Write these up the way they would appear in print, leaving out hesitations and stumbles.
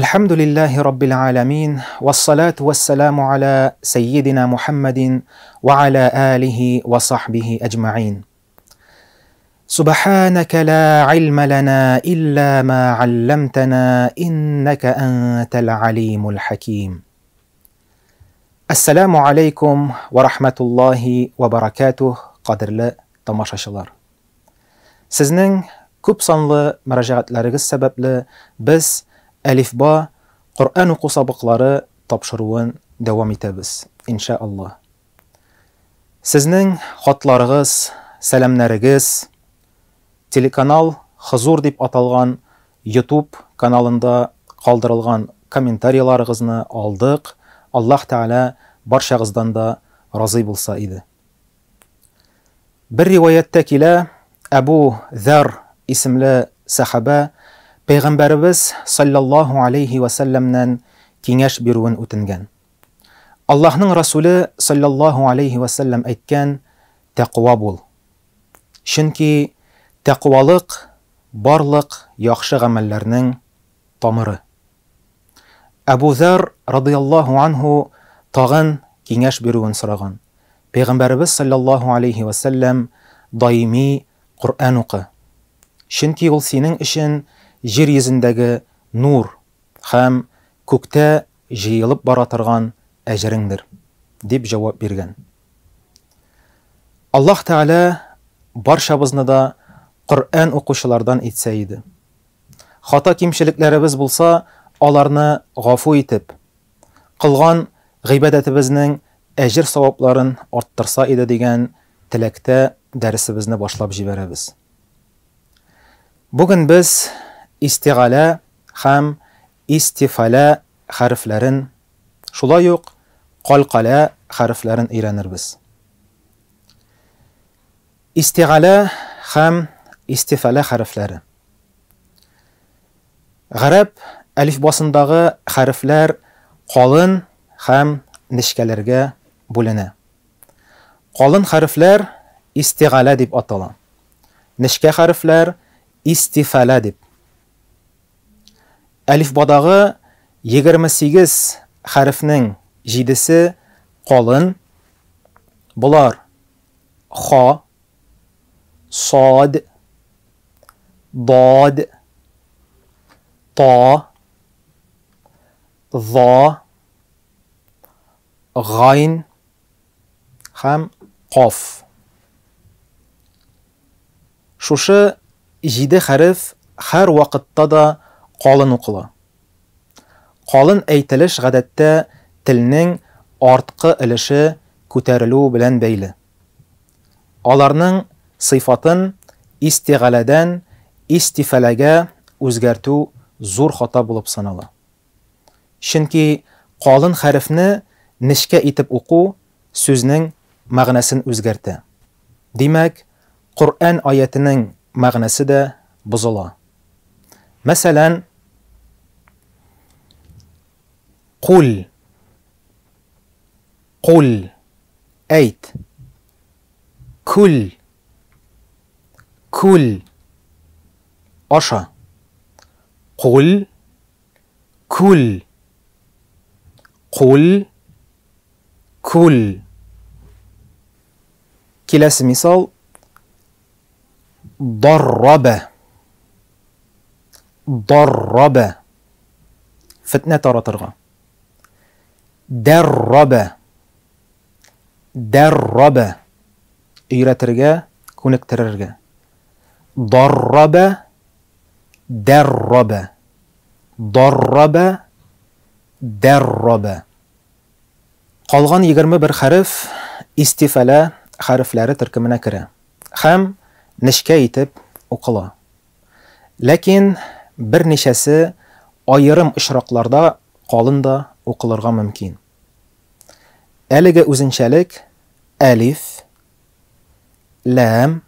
الحمد لله رب العالمين والصلاة والسلام على سيدنا محمد وعلى آله وصحبه أجمعين. سبحانك لا علم لنا إلا ما علمتنا إنك أنت العليم الحكيم. السلام عليكم ورحمة الله وبركاته. قدرلы тамашачылар. Сезнең күп санлы мөрәҗәгатьләрегез сәбәпле без Әлифба Коръән уку сабаклары тапшыруын дәвам итәбез, иншааллах. Сезнең хатларыгыз, сәламнәрегез телеканал Хозур дип аталган YouTube каналында калдырылган комментарийларыгызны алдык. Аллаһ Тәгалә барчагыздан да разый булса иде. Бер риваяттә килә, Абу Зар исемле сахаба Пәйгамбәрбез саллаллаху алейхи ва сәлләмнән киңәш бирүен үтенгән. Аллаһның Расулы саллаллаху алейхи ва сәлләм әйткән: "Тәкъва бул." Чөнки тәкъвалык барлык яхшы гамәлләрнең тамыры. Абу Зар радиллаһу анху тагын киңәш бирүен сораган. Пәйгамбәрбез саллаллаху алейхи ва сәлләм даими Коръән укы. Чөнки ул синең өчен җир йөзендәге нур һәм күктә җыелып бара торган әҗреңдер, дип җавап биргән. Аллаһ Тәгалә барчабызны да Коръән укучылардан итсә иде. Хата кимчелекләребез булса, аларны гафу итеп, кылган гыйбадәтебезнең әҗр савапларын арттырса иде дигән теләктә дәресебезне башлап җибәрәбез. Бүген без истиғала һәм истифала хәрефләрен, шулай ук калкала хәрефләрен өйрәнербез. Истиғала һәм истифала хәрефләре. Гарәп әлифбасындагы хәрефләр калын һәм нечкәләргә бүленә. Калын хәрефләр истиғала дип атала. Нечкә хәрефләр истифала дип. Әлифбадагы 28 хәрефнең 7-се калын. Булар: ха, сад, дад, та, за, гайн һәм каф. Шушы 7 хәреф һәр вакытта да калын укыла. Калын әйтелеш гадәттә телнең арткы өлеше күтәрелү белән бәйле. Аларның сыйфатын истиғаладан истифалага үзгәртү зур хата булып санала. Чөнки калын хәрефне нечкә итеп уку сүзнең мәгънәсен үзгәртә. Димәк, Коръән аятының мәгънәсе дә бозыла. Мәсәлән, Кул, кул, әйт. Кул, кул, аша. Кул, кул, кул, кул. Киләсе мисал: дарраба, дарраба, фитнә таратырга. Дарраба, дарраба, өйрәтергә, күнектерергә. Дарраба, дарраба, дарраба, дарраба. Калган 21 хәреф истифала хәрефләре төркеменә керә һәм нечкә итеп укыла. Ләкин берничәсе аерым очракларда калын да укылырга мөмкин. Әлеге үзенчәлек әлиф, лам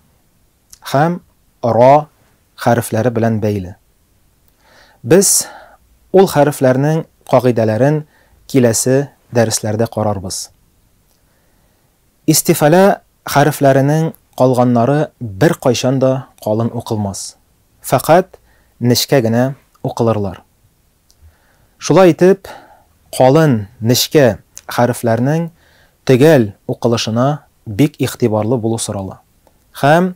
һәм ра хәрефләре белән бәйле. Без ул хәрефләрнең кагыйдәләрен киләсе дәресләрдә карарбыз. Истифала хәрефләренең калганнары бер кайчан да калын укылмас. Фақат нечкә генә укылырлар. Шулай итеп, калын нечкә хәрефләрнең төгәл укылышына бик игътибарлы булу сорала. Һәм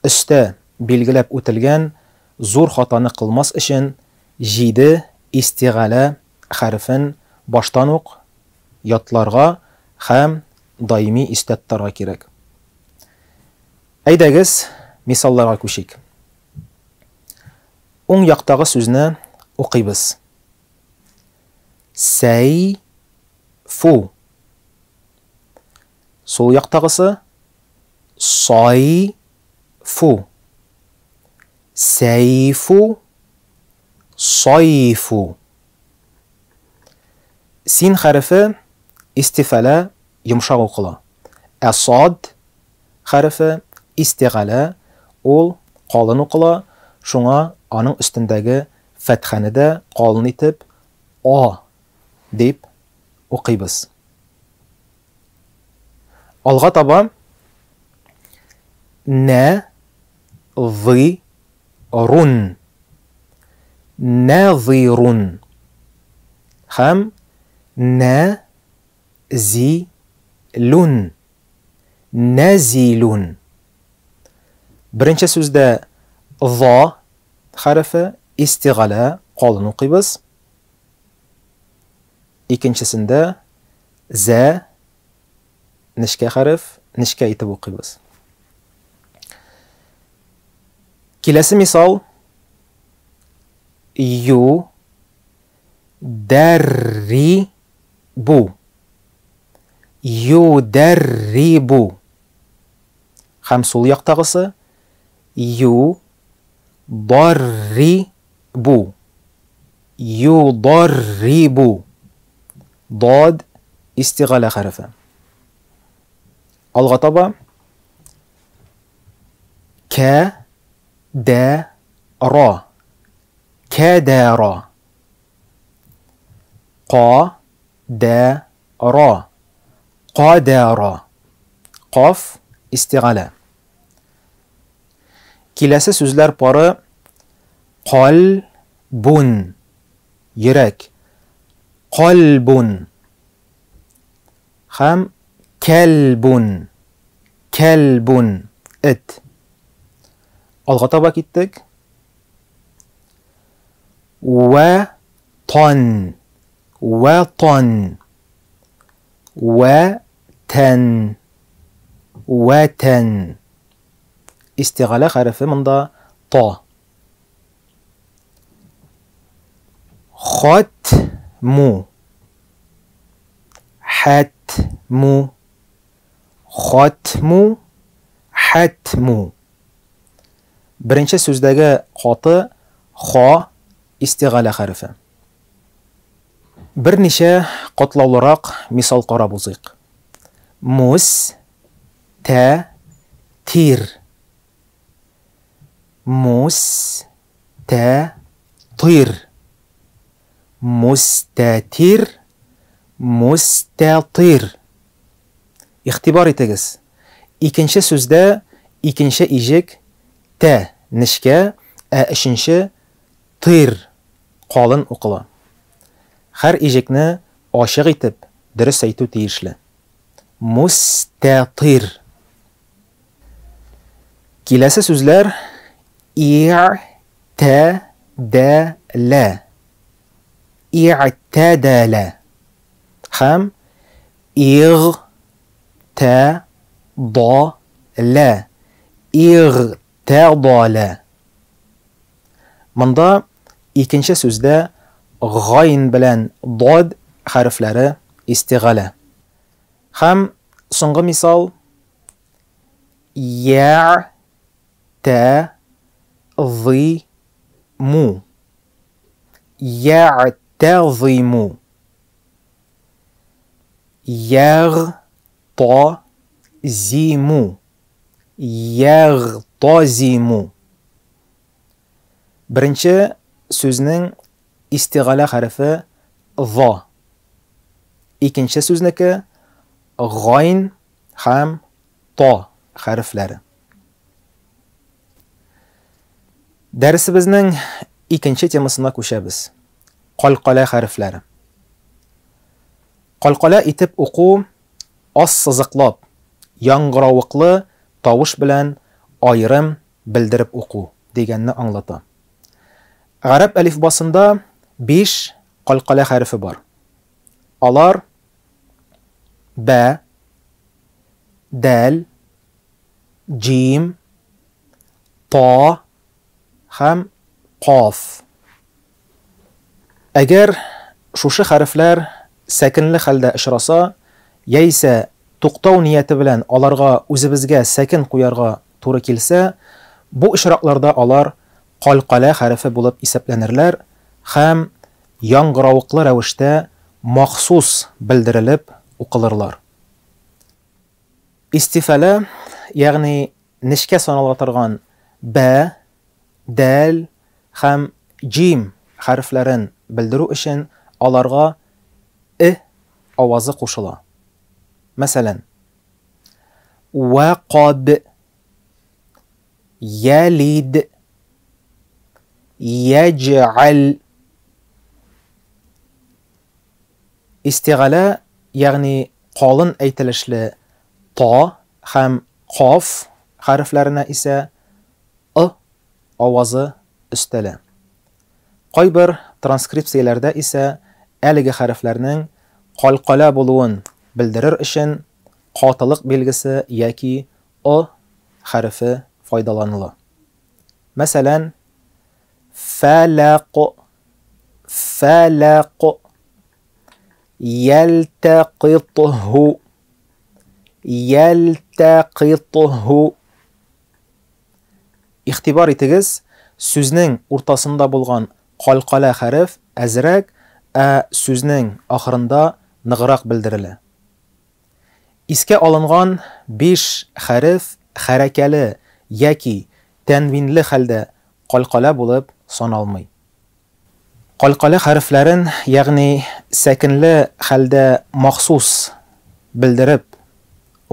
өстә билгеләп үтелгән зур хатаны кылмас өчен 7 истигалә хәрефен баштан ук ятларга һәм даими истә тотарга кирәк. Әйдәгез, мисалларга күчик. Уң яктагы сүзне укыйбыз. Сәйфу. Сол яктагысы сайфу. Сәйфу, сайфу. Син хәрефе истифалә йомшак укыла. Ә сад хәрефе истигалә, ул калын укыла, шуңа аның өстендәге фәтхәне дә калын итеп а дип укыйбыз. Алга таба нәзирун. Нәзирун. Һәм нәзилун. Нәзилун. Беренче сүздә за хәрефе истигалә, калын укыйбыз. Икенчесендә зә нечкә хәреф, нечкә итеп укыйбыз. Киләсе мисал ю дәррибу. Ю дәррибу. Һәм сул яктагысы ю даррибу. Ю даррибу. Дад истигалә хәрефе. Алга таба кәдәра. Кәдәра. Кадәра. Кадәра. Каф истигалә. Киләсе сүзләр пары калбун. Йөрәк. Калбун. Һәм кәлбун. Кәлбун. Эт. Алга таба киттек. Ватан. Ватан. Ватан. Ватан. Истигалә хәрефе монда та. Хатму. Хатму. Хатму. Хатму. Беренче сүздәге хаты ха истигалә хәрефе. Берничә катлаулырак мисал карап узыйк. Мустәтир. Мустәтир. Мустәтир. Мустәтир. Игътибар итегез. Икенче сүздә икенче ижек тә нечкә, ә өченче тир калын укыла. Һәр ижекне ачык итеп дөрес әйтү тиешле. Мустәтир. Киләсе сүзләр и'тәдәлә. И'тәдәлә. Һәм игътәдәлә. Игътәдәлә. Монда икенче сүздә гайн белән дад хәрефләре истигалә. Һәм соңгы мисал я'тәзиму. Я'тәзиму. Ягътазиму. Ягътазиму. Беренче сүзнең истигалә хәрефе за. Икенче сүзнеке гайн һәм та хәрефләре. Дәресебезнең икенче темасына күчәбез. Qalqala harflari. Qalqala itib o'quv oz siziqlab, yangroviqli tovush bilan ayrim bildirib o'quv deganni anglatadi. Arab alifbosida 5 qalqala harfi bor. Ular ba, dal, jim, to ham qof. Agar shusha harflar sakinli holda ishrasa, yaysa to'xtov niyati bilan ularga o'zibizga sakin qo'yarga to'g'ri kelsa, bu ishroqlarda ular qalqala harfi bo'lib hisoblanirlar ham yangroviqli ravishda maxsus bildirilib o'qilirlar. Istifala, ya'ni nishka sanalgan ba, dal ham jim harflarin bildiru uchun ularga ovozi qo'shiladi. Masalan, waqab, yalid, yaj'al. Istig'ala, ya'ni qolin aytilishli to ham qof harflarina esa ovozi ustala. Qo'ybir transkripsiyalarda esa aligi harflarning qalqala bo'luvin bildirir uchun qotiliq belgisi yoki harfi foydalaniladi. Masalan, falaq, falaq, yaltaqithu, yaltaqithu. Ixtibor etingiz, so'zning o'rtasida bo'lgan qalqala harf azrak, so'zning oxirinda nig'roq bildiriladi. Isga olingan 5 harf harakali yoki tanvinli holda qalqala bo'lib sanalmaydi. Qalqala harflarin, ya'ni sakinli holda maxsus bildirib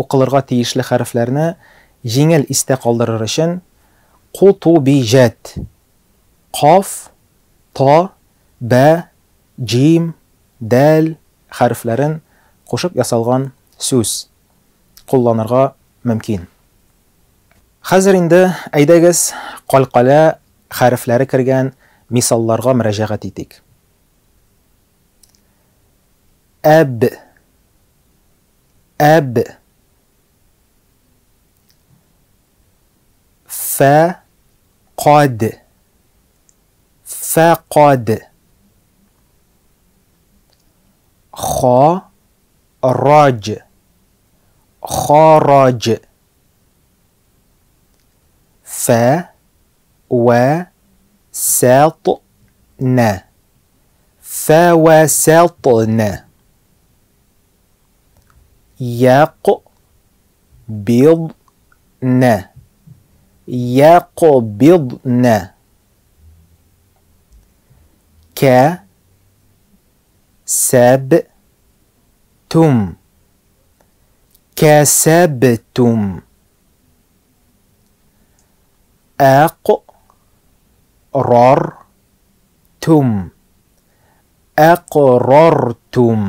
o'qilirga tegishli harflarni yengil isda qoldirir uchun qutubijat, qof, to, ba, jim, dal harflarin qo'shib yasalgan so'z qo'llanirga mumkin. Hozir endi aydagiz qalqala harflari kirgan misollarga murojaat etik. Ab, ab, faqad, faqad, kharaj, kharaj, fawasatna, fawasatna, yaqbidna, yaqbidna, kasabtum, kasabtum, aqrartum, aqrartum.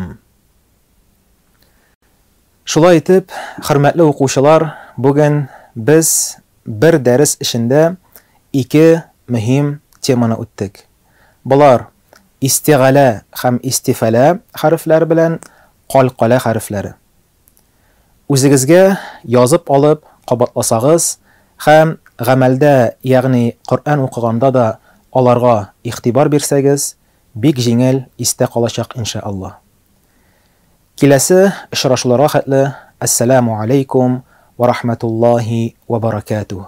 Shulay etib, hurmatli o'quvchilar, bugun biz bir dars ishida 2 muhim temani o'tdik. Bular istig'ala ham istifala harflari bilan qalqala harflari. O'zingizga yozib olib qabatlasangiz ham g'amalda, ya'ni Qur'on o'qiganda da ularga e'tibor bersangiz, bek yengil isda qolacaq inshaalloh. Kelasi uchrashuvlarga qadar assalomu alaykum va rahmatullohi va barakatuh.